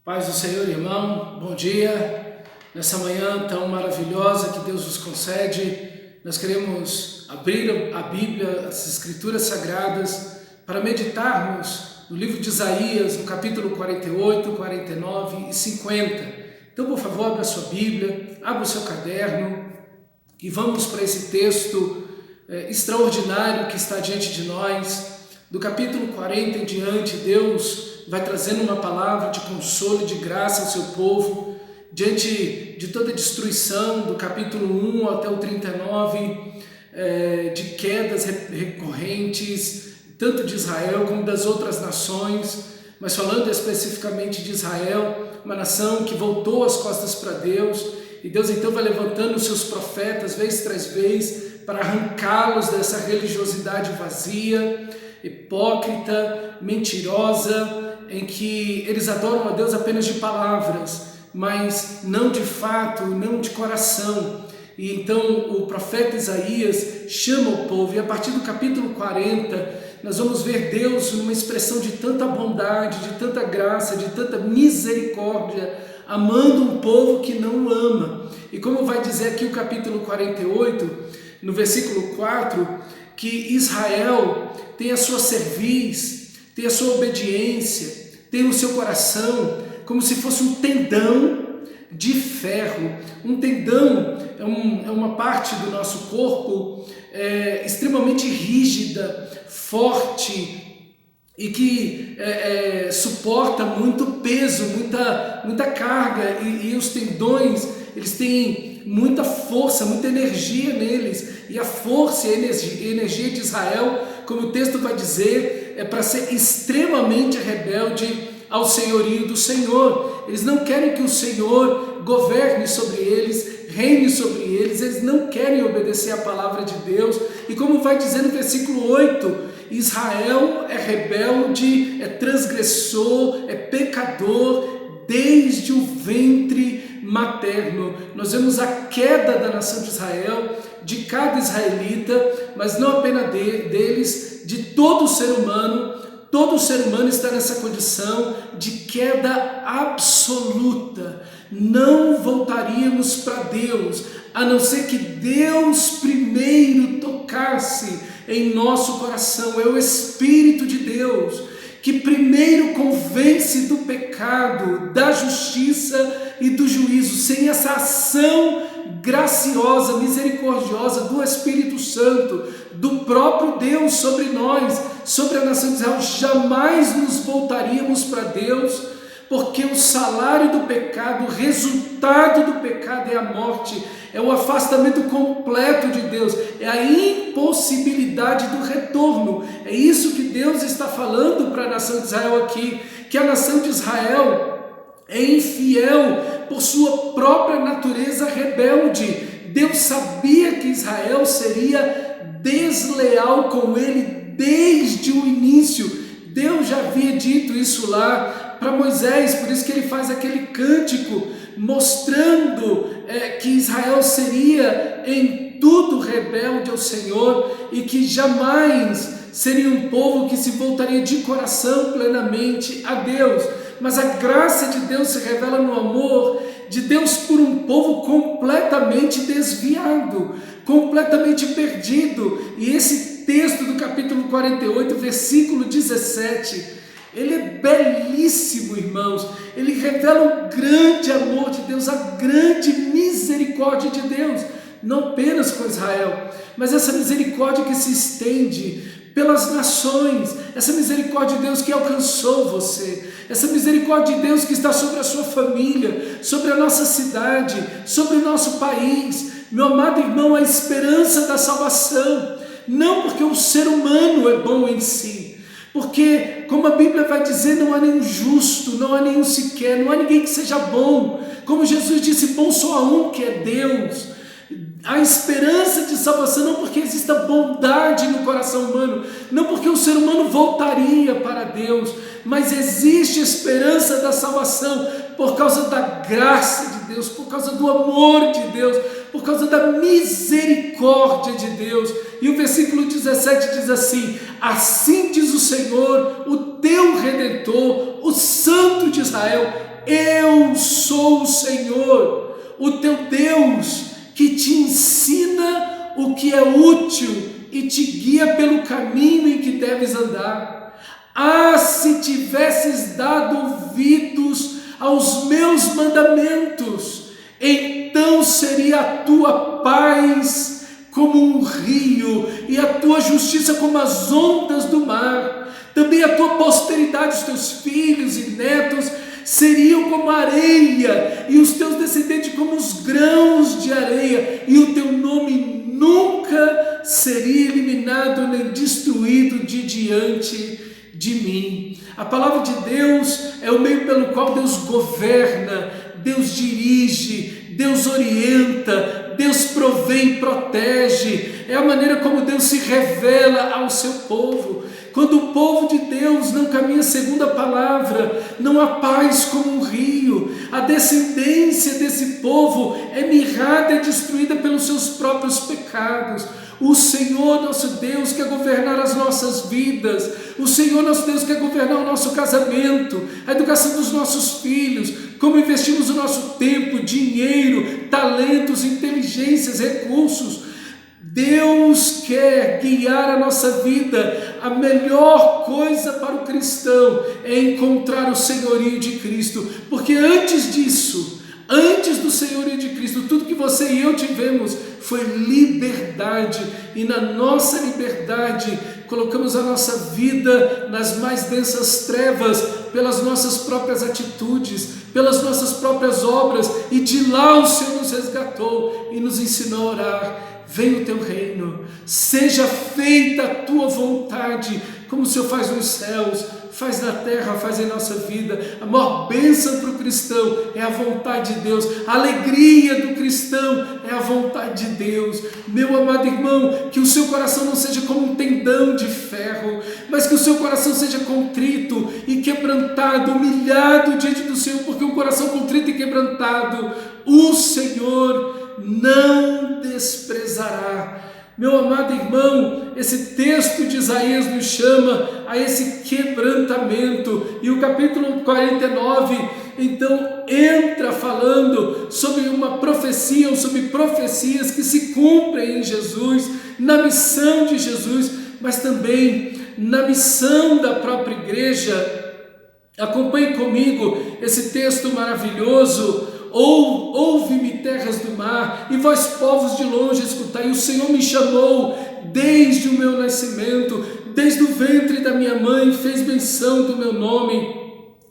Paz do Senhor, irmão, bom dia. Nessa manhã tão maravilhosa que Deus nos concede, nós queremos abrir a Bíblia, as Escrituras Sagradas, para meditarmos no livro de Isaías, no capítulo 48, 49 e 50. Então, por favor, abra a sua Bíblia, abra o seu caderno e vamos para esse texto extraordinário que está diante de nós. Do capítulo 40 em diante, Deus vai trazendo uma palavra de consolo e de graça ao seu povo, diante de toda a destruição, do capítulo 1 até o 39, de quedas recorrentes, tanto de Israel como das outras nações, mas falando especificamente de Israel, uma nação que voltou as costas para Deus, e Deus então vai levantando os seus profetas, vez tras vez, para arrancá-los dessa religiosidade vazia, hipócrita, mentirosa, em que eles adoram a Deus apenas de palavras, mas não de fato, não de coração. E então o profeta Isaías chama o povo, e a partir do capítulo 40, nós vamos ver Deus numa expressão de tanta bondade, de tanta graça, de tanta misericórdia, amando um povo que não o ama. E como vai dizer aqui o capítulo 48, no versículo 4, que Israel tem a sua cerviz, tem a sua obediência, tem o seu coração como se fosse um tendão de ferro. Um tendão é uma parte do nosso corpo extremamente rígida, forte e que suporta muito peso, muita carga, e os tendões, eles têm muita força, muita energia neles, e a força e a energia de Israel, como o texto vai dizer, é para ser extremamente rebelde ao senhorio do Senhor. Eles não querem que o Senhor governe sobre eles, reine sobre eles, eles não querem obedecer a palavra de Deus. E como vai dizer no versículo 8, Israel é rebelde, é transgressor, é pecador desde o ventre materno. Nós vemos a queda da nação de Israel, de cada israelita, mas não apenas deles, de todo ser humano. Todo ser humano está nessa condição de queda absoluta. Não voltaríamos para Deus, a não ser que Deus primeiro tocasse em nosso coração. É o Espírito de Deus que primeiro convence do pecado, da justiça e do juízo. Sem essa ação graciosa, misericordiosa do Espírito Santo, do próprio Deus sobre nós, sobre a nação de Israel, jamais nos voltaríamos para Deus, porque o salário do pecado, o resultado do pecado é a morte, é o afastamento completo de Deus, é a impossibilidade do retorno. É isso que Deus está falando para a nação de Israel aqui, que a nação de Israel é infiel por sua própria natureza rebelde. Deus sabia que Israel seria desleal com ele desde o início. Deus já havia dito isso lá para Moisés, por isso que ele faz aquele cântico mostrando que Israel seria em tudo rebelde ao Senhor e que jamais seria um povo que se voltaria de coração plenamente a Deus. Mas a graça de Deus se revela no amor de Deus por um povo completamente desviado, completamente perdido. E esse texto do capítulo 48, versículo 17, ele é belíssimo, irmãos. Ele revela o grande amor de Deus, a grande misericórdia de Deus, não apenas com Israel, mas essa misericórdia que se estende pelas nações, essa misericórdia de Deus que alcançou você, essa misericórdia de Deus que está sobre a sua família, sobre a nossa cidade, sobre o nosso país. Meu amado irmão, a esperança da salvação, não porque o ser humano é bom em si, porque, como a Bíblia vai dizer, não há nenhum justo, não há nenhum sequer, não há ninguém que seja bom. Como Jesus disse, bom só há um, que é Deus. A esperança de salvação não porque exista bondade no coração humano, não porque o ser humano voltaria para Deus, mas existe esperança da salvação por causa da graça de Deus, por causa do amor de Deus, por causa da misericórdia de Deus. E o versículo 17 diz assim: assim diz o Senhor, o teu Redentor, o Santo de Israel: eu sou o Senhor, o teu Deus, que te ensina o que é útil e te guia pelo caminho em que deves andar. Ah, se tivesses dado ouvidos aos meus mandamentos, então seria a tua paz como um rio e a tua justiça como as ondas do mar. Também a tua posteridade, os teus filhos e netos, seriam como a areia, e os teus descendentes como os grãos de areia, e o teu nome nunca seria eliminado nem destruído de diante de mim. A palavra de Deus é o meio pelo qual Deus governa, Deus dirige, Deus orienta, Deus provê e protege. É a maneira como Deus se revela ao seu povo. Quando o povo de Deus não caminha segundo a palavra, não há paz como um rio. A descendência desse povo é mirrada e destruída pelos seus próprios pecados. O Senhor nosso Deus quer governar as nossas vidas. O Senhor nosso Deus quer governar o nosso casamento, a educação dos nossos filhos, como investimos o nosso tempo, dinheiro, talentos, inteligências, recursos. Deus quer guiar a nossa vida. A melhor coisa para o cristão é encontrar o senhorio de Cristo, porque antes disso, antes do senhorio de Cristo, tudo que você e eu tivemos foi liberdade, e na nossa liberdade colocamos a nossa vida nas mais densas trevas, pelas nossas próprias atitudes, pelas nossas próprias obras, e de lá o Senhor nos resgatou e nos ensinou a orar: venha o teu reino, seja feita a tua vontade, como o Senhor faz nos céus, faz na terra, faz em nossa vida. A maior bênção para o cristão é a vontade de Deus. A alegria do cristão é a vontade de Deus. Meu amado irmão, que o seu coração não seja como um tendão de ferro, mas que o seu coração seja contrito e quebrantado, humilhado diante do Senhor, porque um coração contrito e quebrantado, o Senhor não desprezará. Meu amado irmão, esse texto de Isaías nos chama a esse quebrantamento, e o capítulo 49 então entra falando sobre uma profecia, ou sobre profecias que se cumprem em Jesus, na missão de Jesus, mas também na missão da própria igreja. Acompanhe comigo esse texto maravilhoso. Ouve-me, terras do mar, e vós, povos de longe, escutai. O Senhor me chamou desde o meu nascimento, desde o ventre da minha mãe, fez menção do meu nome,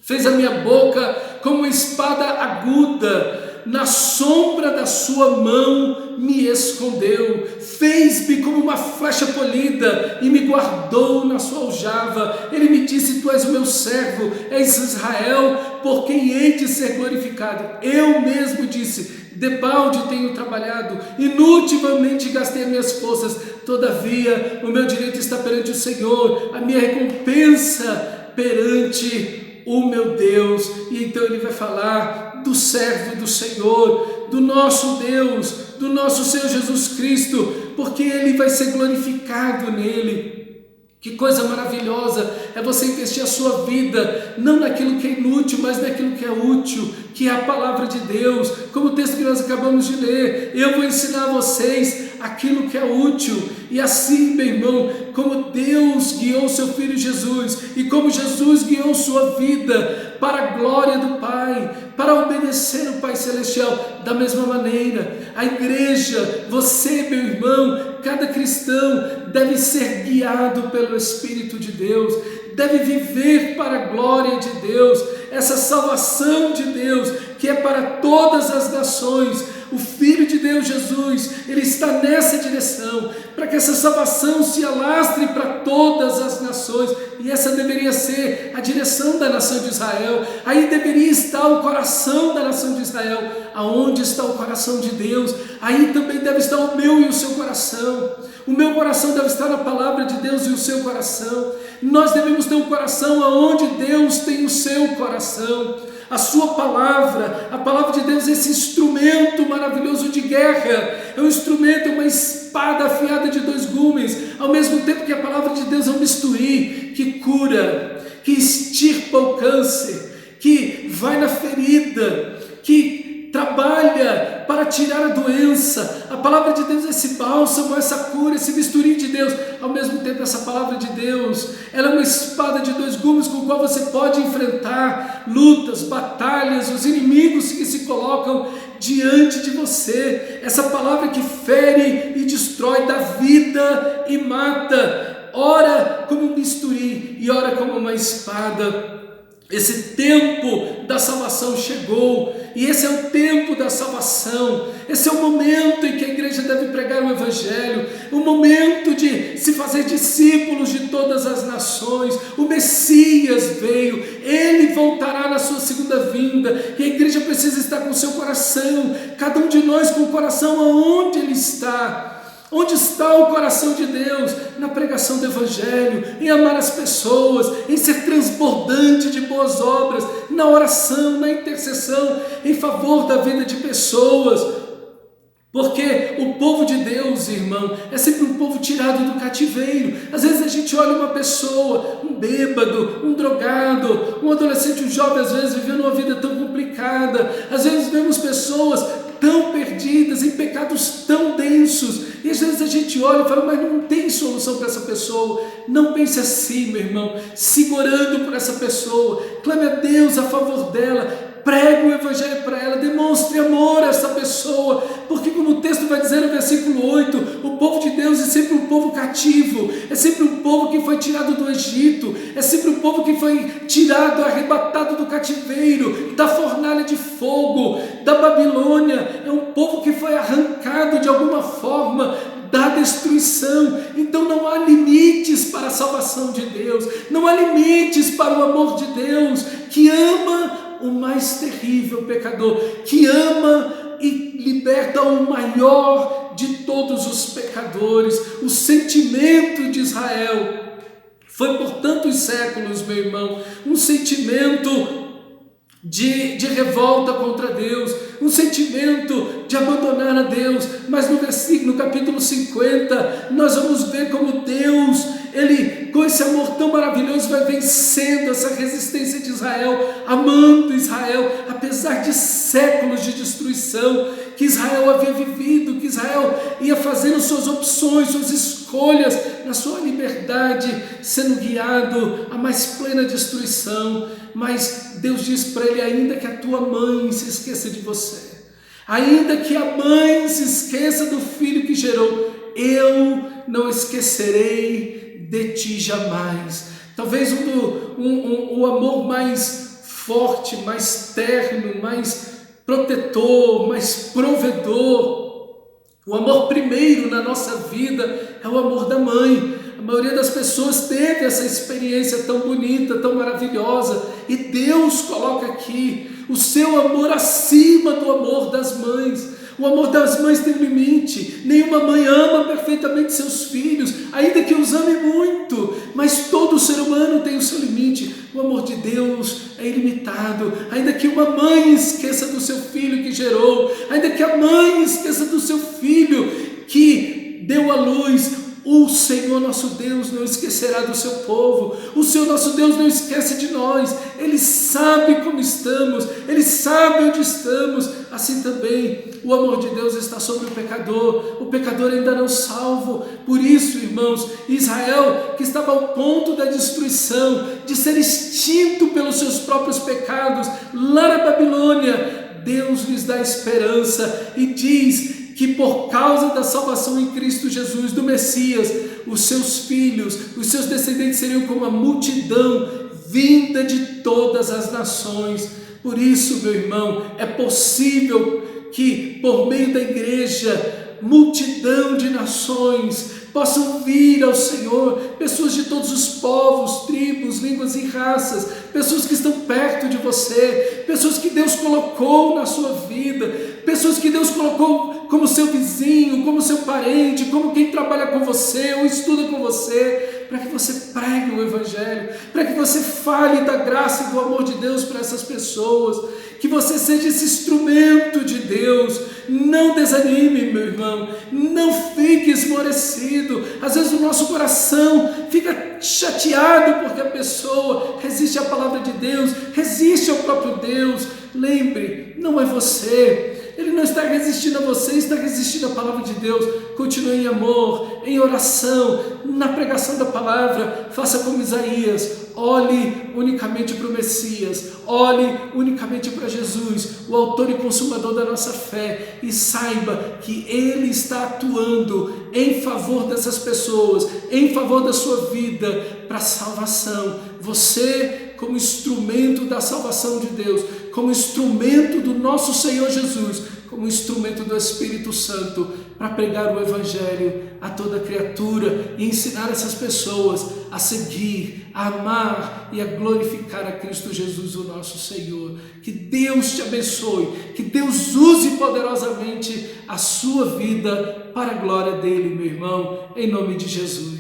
fez a minha boca como uma espada aguda, na sombra da sua mão me escondeu, fez-me como uma flecha polida e me guardou na sua aljava. Ele me disse: tu és o meu servo, és Israel, por quem hei de ser glorificado. Eu mesmo disse: debalde tenho trabalhado, inutilmente gastei as minhas forças, todavia o meu direito está perante o Senhor, a minha recompensa perante o meu Deus. E então ele vai falar do servo do Senhor, do nosso Deus, do nosso Senhor Jesus Cristo, porque ele vai ser glorificado nele. Que coisa maravilhosa é você investir a sua vida, não naquilo que é inútil, mas naquilo que é útil, que é a palavra de Deus. Como o texto que nós acabamos de ler: eu vou ensinar a vocês aquilo que é útil. E assim, meu irmão, como Deus guiou seu Filho Jesus, e como Jesus guiou sua vida para a glória do Pai, para obedecer o Pai Celestial, da mesma maneira, a igreja, você, meu irmão, cada cristão deve ser guiado pelo Espírito de Deus, deve viver para a glória de Deus, essa salvação de Deus, que é para todas as nações. O Filho de Deus, Jesus, ele está nessa direção, para que essa salvação se alastre para todas as nações, e essa deveria ser a direção da nação de Israel. Aí deveria estar o coração da nação de Israel. Aonde está o coração de Deus, aí também deve estar o meu e o seu coração. O meu coração deve estar na palavra de Deus e o seu coração. Nós devemos ter um coração aonde Deus tem o seu coração. A sua palavra, a palavra de Deus é esse instrumento maravilhoso de guerra. É um instrumento, uma espada afiada de 2 gumes. Ao mesmo tempo que a palavra de Deus é um bisturi que cura, que extirpa o câncer, que vai na ferida, que trabalha para tirar a doença. A palavra de Deus é esse bálsamo, essa cura, esse bisturi de Deus. Ao mesmo tempo, essa palavra de Deus, ela é uma espada de 2 gumes com a qual você pode enfrentar lutas, batalhas, os inimigos que se colocam diante de você. Essa palavra que fere e destrói, dá vida e mata. Ora como um bisturi e ora como uma espada. Esse tempo da salvação chegou, e esse é o tempo da salvação. Esse é o momento em que a igreja deve pregar o evangelho, o momento de se fazer discípulos de todas as nações. O Messias veio, ele voltará na sua segunda vinda, e a igreja precisa estar com o seu coração, cada um de nós com o coração aonde ele está. Onde está o coração de Deus? Na pregação do evangelho, em amar as pessoas, em ser transbordante de boas obras, na oração, na intercessão, em favor da vida de pessoas. Porque o povo de Deus, irmão, é sempre um povo tirado do cativeiro. Às vezes a gente olha uma pessoa, um bêbado, um drogado, um adolescente, um jovem, às vezes vivendo uma vida tão complicada. Às vezes vemos pessoas tão perdidas, em pecados tão densos, e às vezes a gente olha e fala, mas não tem solução para essa pessoa. Não pense assim, meu irmão, segurando por essa pessoa, clame a Deus a favor dela, pregue o evangelho para ela, demonstre amor a essa pessoa, porque como o texto vai dizer no versículo 8, o povo de Deus é sempre um povo cativo, é sempre um povo que foi tirado do Egito, é sempre um povo que foi tirado, arrebatado do cativeiro, da fornalha de fogo, da Babilônia. É um povo que foi arrancado de alguma forma da destruição. Então não há limites para a salvação de Deus, não há limites para o amor de Deus, que ama o mais terrível pecador, que ama e liberta o maior de todos os pecadores. O sentimento de Israel foi por tantos séculos, meu irmão, um sentimento de revolta contra Deus, um sentimento de abandonar a Deus. Mas no capítulo 50, nós vamos ver como Deus, ele com esse amor tão maravilhoso vai vencendo essa resistência de Israel, amando Israel, apesar de séculos de destruição que Israel havia vivido, que Israel ia fazendo suas opções, suas escolhas, na sua liberdade, sendo guiado à mais plena destruição. Mas Deus diz para ele, ainda que a tua mãe se esqueça de você, ainda que a mãe se esqueça do filho que gerou, eu não esquecerei de ti jamais. Talvez o amor mais forte, mais terno, mais protetor, mais provedor, o amor primeiro na nossa vida é o amor da mãe. A maioria das pessoas teve essa experiência tão bonita, tão maravilhosa, e Deus coloca aqui o seu amor acima do amor das mães. O amor das mães tem limite. Nenhuma mãe ama perfeitamente seus filhos, ainda que os ame muito, mas todo ser humano tem o seu limite. O amor de Deus é ilimitado. Ainda que uma mãe esqueça do seu filho que gerou, ainda que a mãe esqueça do seu filho que deu à luz, o Senhor nosso Deus não esquecerá do seu povo. O Senhor nosso Deus não esquece de nós. Ele sabe como estamos, Ele sabe onde estamos. Assim também o amor de Deus está sobre o pecador ainda não salvo. Por isso, irmãos, Israel, que estava ao ponto da destruição, de ser extinto pelos seus próprios pecados, lá na Babilônia, Deus lhes dá esperança e diz que por causa da salvação em Cristo Jesus, do Messias, os seus filhos, os seus descendentes seriam como a multidão vinda de todas as nações. Por isso, meu irmão, é possível que por meio da igreja, multidão de nações possam vir ao Senhor, pessoas de todos os povos, tribos, línguas e raças, pessoas que estão perto de você, pessoas que Deus colocou na sua vida, pessoas que Deus colocou como seu vizinho, como seu parente, como quem trabalha com você ou estuda com você, para que você pregue o Evangelho, para que você fale da graça e do amor de Deus para essas pessoas, que você seja esse instrumento de Deus. Não desanime, meu irmão, não fique esmorecido. Às vezes o nosso coração fica chateado porque a pessoa resiste à palavra de Deus, resiste ao próprio Deus. Lembre, não é você. Ele não está resistindo a você, está resistindo à palavra de Deus. Continue em amor, em oração, na pregação da palavra. Faça como Isaías, olhe unicamente para o Messias, olhe unicamente para Jesus, o autor e consumador da nossa fé, e saiba que Ele está atuando em favor dessas pessoas, em favor da sua vida, para a salvação. Você, como instrumento da salvação de Deus, como instrumento do nosso Senhor Jesus, como instrumento do Espírito Santo, para pregar o Evangelho a toda criatura e ensinar essas pessoas a seguir, a amar e a glorificar a Cristo Jesus, o nosso Senhor. Que Deus te abençoe, que Deus use poderosamente a sua vida para a glória dele, meu irmão, em nome de Jesus.